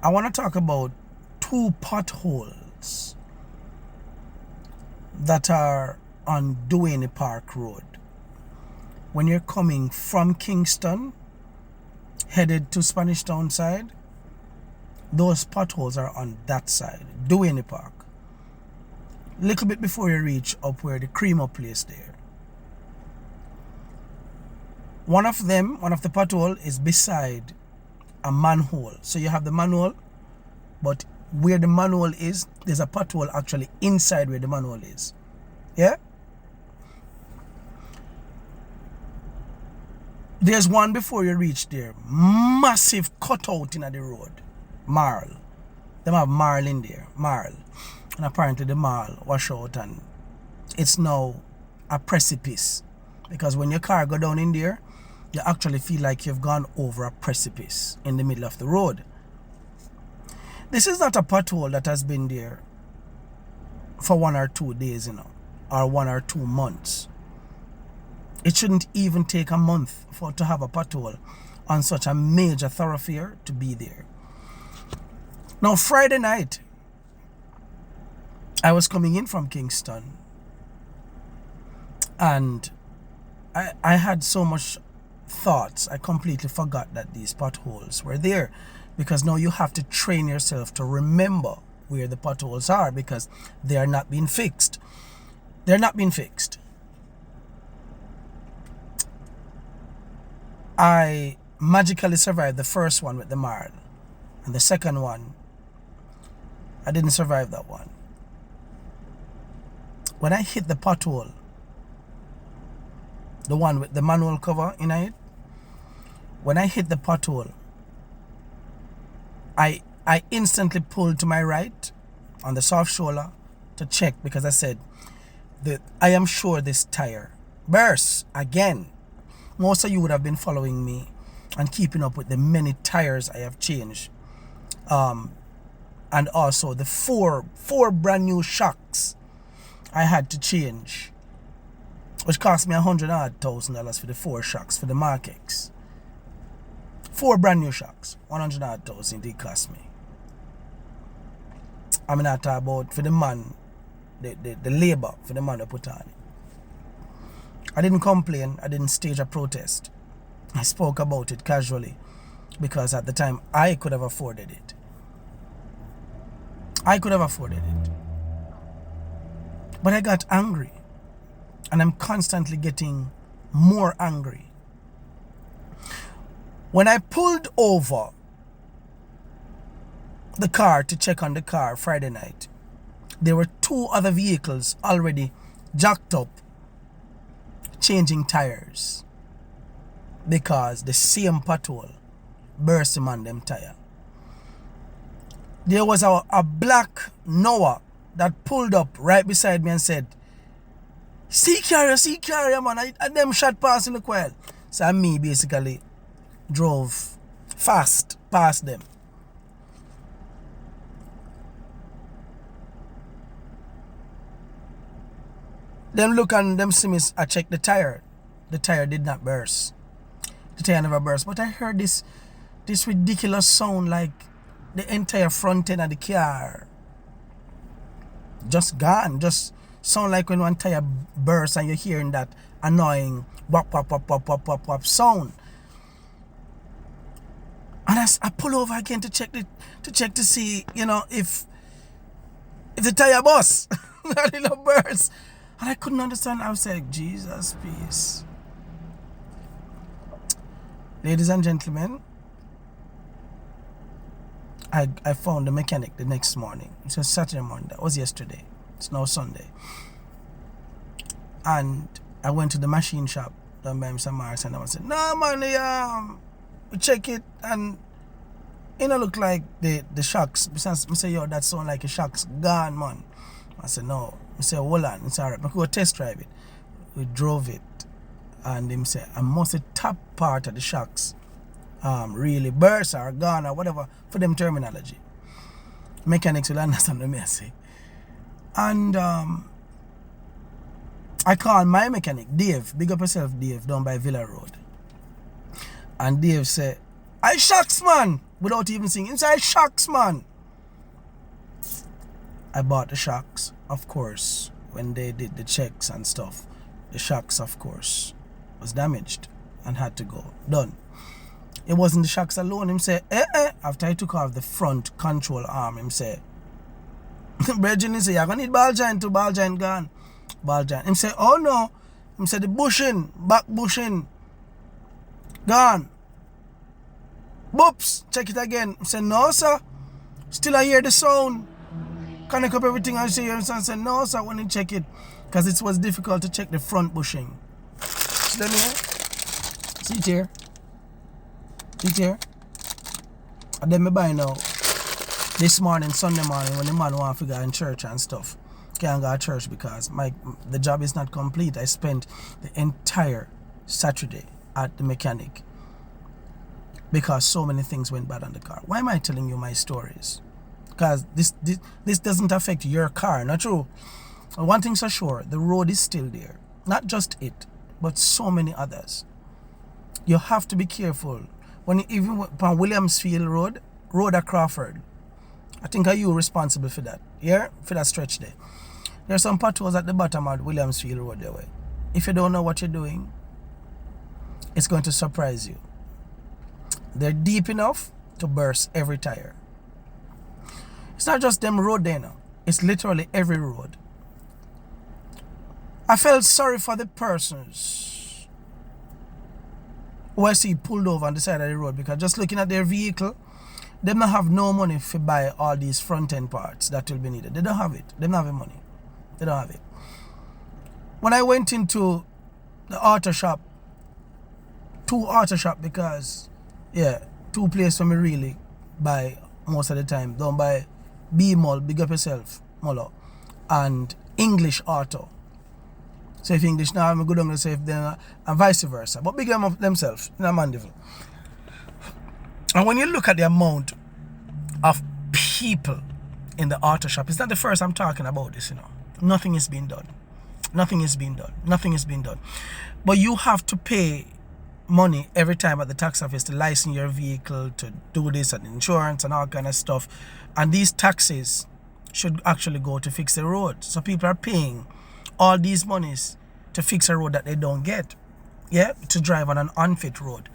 I want to talk about two potholes that are on Duane Park Road. When you're coming from Kingston, headed to Spanish Town side, those potholes are on that side, Duane Park. Little bit before you reach up where the Creamer place there. One of the pothole is beside a manhole. So you have the manhole, but where the manhole is, there's a pothole actually inside where the manhole is. Yeah? There's one before you reach there. Massive cutout in the road. Marl. They have marl in there. Marl. And apparently the marl wash out and it's now a precipice. Because when your car go down in there, you actually feel like you've gone over a precipice in the middle of the road. This is not a pothole that has been there for 1 or 2 days, or 1 or 2 months. It shouldn't even take a month for to have a pothole on such a major thoroughfare to be there. Now, Friday night, I was coming in from Kingston and I had so much thoughts, I completely forgot that these potholes were there, because now you have to train yourself to remember where the potholes are because they are not being fixed. They're not being fixed. I magically survived the first one with the marl, and the second one, I didn't survive that one. When I hit the pothole, the one with the manual cover in it, when I hit the pothole, I instantly pulled to my right on the soft shoulder to check, because I said that I am sure this tire burst again. Most of you would have been following me and keeping up with the many tires I have changed, and also the four brand new shocks I had to change, which cost me $100,000 for the 4 shocks for the Mark X. 4 brand new shocks, $100,000 it cost me. I'm not talking about for the man, the labor for the man to put on it. I didn't complain, I didn't stage a protest. I spoke about it casually because at the time I could have afforded it. I could have afforded it. But I got angry, and I'm constantly getting more angry. When I pulled over the car to check on the car Friday night, there were 2 other vehicles already jacked up changing tires because the same pothole burst on them tire. There was a black Noah that pulled up right beside me and said, see carrier man, and them shot past in the coil. So me basically drove fast past them. Them look and them see me, I checked the tire. The tire did not burst. The tire never burst. But I heard this ridiculous sound like the entire front end of the car just gone. Just sound like when one tire bursts and you're hearing that annoying whop whop whop whop whop whop whop sound. And I pull over again to check to see, if the tire bust. Not enough burst. And I couldn't understand. I was like, Jesus, peace. Ladies and gentlemen, I found the mechanic the next morning. It was Saturday morning. That was yesterday. It's now Sunday. And I went to the machine shop down by Mr. Mars, and I said, no man, we check it and look like the shocks. Besides, I said, yo, that sound like a shocks gone, man. I said, no. I said, hold on, it's alright. I could go test drive it. We drove it, and him say, I must the top part of the shocks really burst or gone or whatever for them terminology. Mechanics will understand what I say. And I called my mechanic, Dave, big up yourself, Dave, down by Villa Road. And Dave said, I shocks, man. without even seeing. Inside shocks, man. I bought the shocks, of course, when they did the checks and stuff. The shocks, of course, was damaged and had to go. Done. It wasn't the shocks alone. Him say, after I took off the front control arm, him say, Bridget, he say, you're going to need ball joint to ball joint gone. Ball joint. Him say, oh no. Him say, the bushing, back bushing, gone. Boops, check it again. Him say, no sir, still I hear the sound. Connect up everything I see. And say, no sir, I want to check it. Because it was difficult to check the front bushing. See them here? See it here? See it here? And then me buy now. This morning, Sunday morning, when the man want to go in church and stuff. Can't go to church because the job is not complete. I spent the entire Saturday at the mechanic because so many things went bad on the car. Why am I telling you my stories? Because this doesn't affect your car, not true? One thing's for sure, the road is still there. Not just it, but so many others. You have to be careful. When even on Williamsfield Road at Crawford, I think are you responsible for that? Yeah? For that stretch there. There are some potholes at the bottom of Williamsfield Road there way. If you don't know what you're doing, it's going to surprise you. They're deep enough to burst every tire. It's not just them road there now. It's literally every road. I felt sorry for the persons who I see pulled over on the side of the road because just looking at their vehicle, they don't have no money to buy all these front end parts that will be needed. They don't have it. They don't have the money. They don't have it. When I went into the auto shop, two auto shop because, yeah, two places for me really buy most of the time. Don't buy B-Mall, big up yourself, Molo, and English Auto. So if English now, I'm good on to say if they're and vice versa. But big them up themselves in a Mandeville. And when you look at the amount of people in the auto shop, it's not the first I'm talking about this, you know. Nothing is being done. Nothing is being done. Nothing is being done. But you have to pay money every time at the tax office to license your vehicle, to do this and insurance and all kind of stuff. And these taxes should actually go to fix the road. So people are paying all these monies to fix a road that they don't get. Yeah, to drive on an unfit road.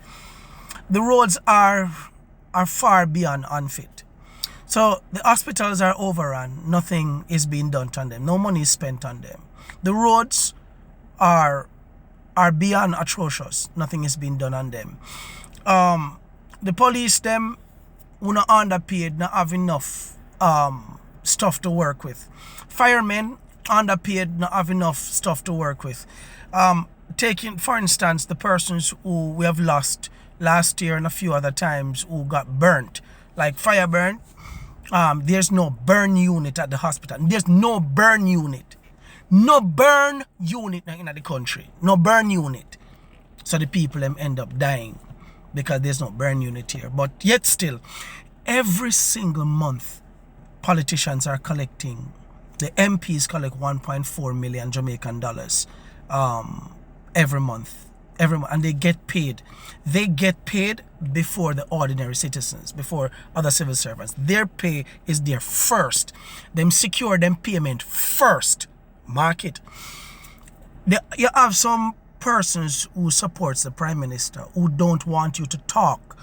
The roads are far beyond unfit. So the hospitals are overrun. Nothing is being done on them. No money is spent on them. The roads are beyond atrocious. Nothing is being done on them. The police, them, who not underpaid, not have enough stuff to work with. Firemen, underpaid, not have enough stuff to work with. Taking, for instance, the persons who we have lost last year and a few other times who got burnt, like fire burn. There's no burn unit at the hospital. There's no burn unit. No burn unit in the country. No burn unit. So the people them end up dying because there's no burn unit here. But yet still, every single month, politicians are collecting. The MPs collect 1.4 million Jamaican dollars every month. And they get paid. They get paid before the ordinary citizens, before other civil servants. Their pay is there first. Them secure them payment first. Mark it. You have some persons who supports the Prime Minister who don't want you to talk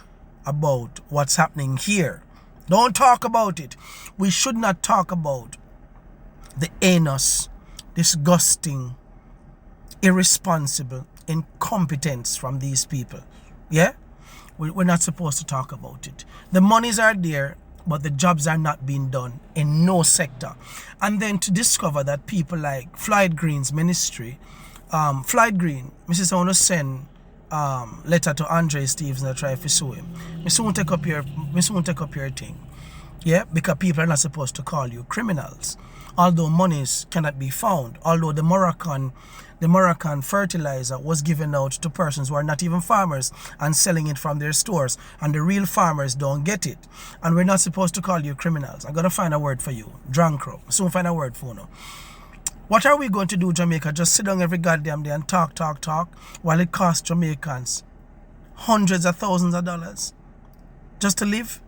about what's happening here. Don't talk about it. We should not talk about the heinous, disgusting, irresponsible incompetence from these people. Yeah? We're not supposed to talk about it. The monies are there, but the jobs are not being done in no sector. And then to discover that people like Floyd Green's ministry, Floyd Green, Mrs. I want to send letter to Andre Stevens and try to sue him. I soon take up your thing. Yeah, because people are not supposed to call you criminals. Although monies cannot be found. Although the Moroccan fertilizer was given out to persons who are not even farmers and selling it from their stores. And the real farmers don't get it. And we're not supposed to call you criminals. I'm going to find a word for you. Drunkro. Soon find a word for you. What are we going to do, Jamaica? Just sit down every goddamn day and talk while it costs Jamaicans hundreds of thousands of dollars just to live?